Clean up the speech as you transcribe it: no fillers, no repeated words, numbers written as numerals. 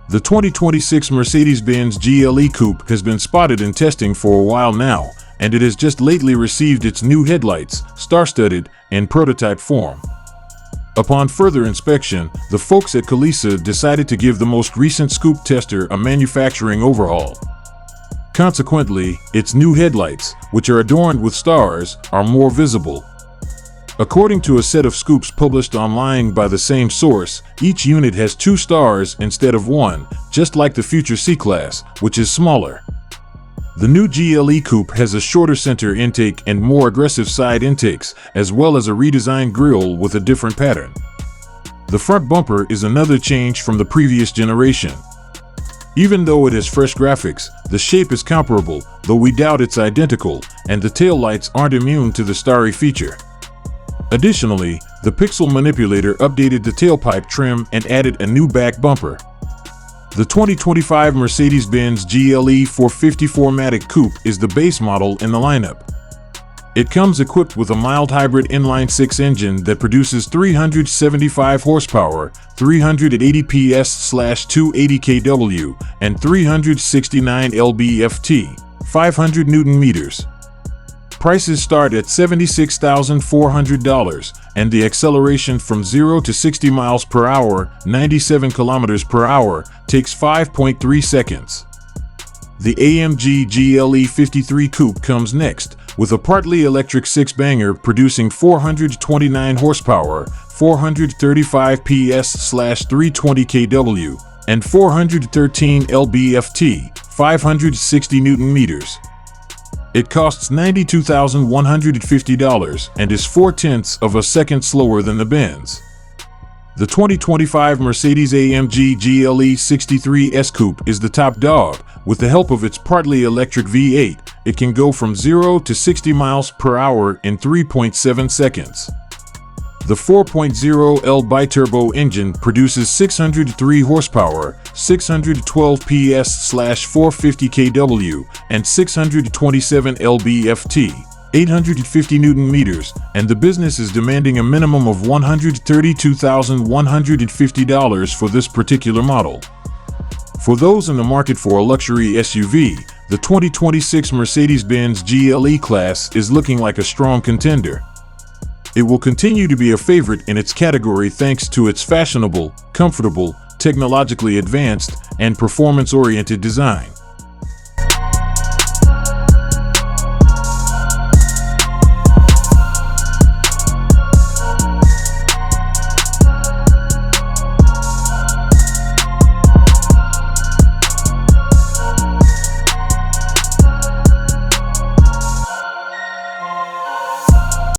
The 2026 Mercedes-Benz GLE Coupe has been spotted in testing for a while now, and it has just lately received its new headlights, star-studded, in prototype form. Upon further inspection, the folks at Kolesa decided to give the most recent Coupe tester a manufacturing overhaul. Consequently, its new headlights, which are adorned with stars, are more visible. According to a set of scoops published online by the same source, each unit has 2 stars instead of 1, just like the future C-Class, which is smaller. The new GLE Coupe has a shorter center intake and more aggressive side intakes, as well as a redesigned grille with a different pattern. The front bumper is another change from the previous generation. Even though it has fresh graphics, the shape is comparable, though we doubt it's identical, and the taillights aren't immune to the starry feature. Additionally, the pixel manipulator updated the tailpipe trim and added a new back bumper. The 2025 Mercedes-Benz GLE 450-4MATIC Coupe is the base model in the lineup. It comes equipped with a mild hybrid inline-6 engine that produces 375 horsepower, 380 PS/280 kW, and 369 lb-ft, 500 Nm. Prices start at $76,400, and the acceleration from 0 to 60 miles per hour, 97 kilometers per hour, takes 5.3 seconds. The AMG GLE 53 Coupe comes next, with a partly electric 6-banger producing 429 horsepower, 435 PS/320 kW, and 413 lb-ft, 560 Nm. It costs $92,150 and is 0.4 of a second slower than the Benz. The 2025 Mercedes-AMG GLE 63 S Coupe is the top dog. With the help of its partly electric V8, it can go from 0 to 60 miles per hour in 3.7 seconds. The 4.0L biturbo engine produces 603 horsepower, 612 PS/450 kW, and 627 lb-ft, 850 Nm, and the business is demanding a minimum of $132,150 for this particular model. For those in the market for a luxury SUV, the 2026 Mercedes-Benz GLE Class is looking like a strong contender. It will continue to be a favorite in its category thanks to its fashionable, comfortable, technologically advanced, and performance-oriented design.